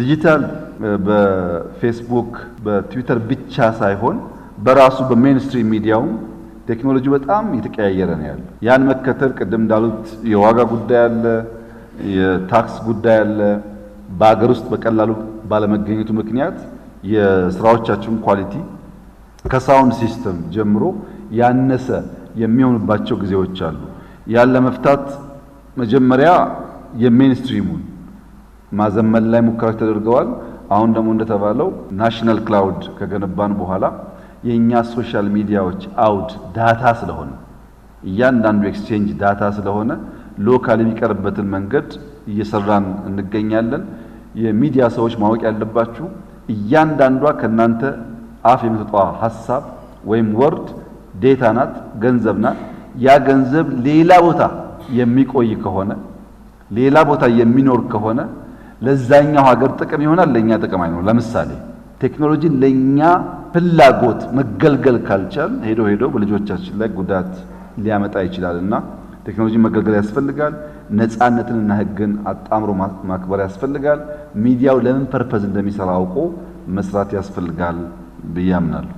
ዲጂታል በፌስቡክ በትዊተር ብቻ ሳይሆን በራሱ በሜንስትሪም ሚዲያው ቴክኖሎጂ በጣም እየተቀያየረ ነው ያለው። ያን መከተል ቅድም እንዳሉት የዋጋ ጉዳይ አለ፣ የታክስ ጉዳይ አለ። በአገር ውስጥ በቀላሉ ባለመገኘቱ ምክንያት የስራዎቻችን ኳሊቲ ከሳውንድ ሲስተም ጀምሮ ያነሰ የሚሆንባቸው ጊዜዎች አሉ። ያን ለመፍታት መጀመሪያ የሜንስትሪሙን ማዘመን ላይ ሙከራ ተደርገዋል። አሁን ደግሞ እንደተባለው ናሽናል ክላውድ ከገነባን በኋላ የኛ ሶሻል ሚዲያዎች አውድ ዳታ ስለሆነ እያንዳንዱ ኤክስቼንጅ ዳታ ስለሆነ ሎካል የሚቀርበትን መንገድ እየሰራን እንገኛለን። የሚዲያ ሰዎች ማወቅ ያለባችሁ እያንዳንዷ ከናንተ አፍ የምትወጣ ሐሳብ ወይም ወርድ ዴታ ናት፣ ገንዘብ ናት። ያ ገንዘብ ሌላ ቦታ የሚቆይ ከሆነ ሌላ ቦታ የሚኖር ከሆነ ለዛኛው ሀገር ጥቅም ይሆናል፣ ለኛ ጥቅም አይኖር። ለምሳሌ ቴክኖሎጂ ለኛ ፍላጎት መገልገል ካልቻል ሄዶ በልጆቻችን ላይ ጉዳት ሊያመጣ ይችላልና ቴክኖሎጂ መገልገል ያስፈልጋል። ነፃነትንና ሕግን አጣምሮ ማክበር ያስፈልጋል። ሚዲያው ለምን ፐርፐዝ እንደሚሰራ አውቆ መስራት ያስፈልጋል ብዬ አምናለሁ።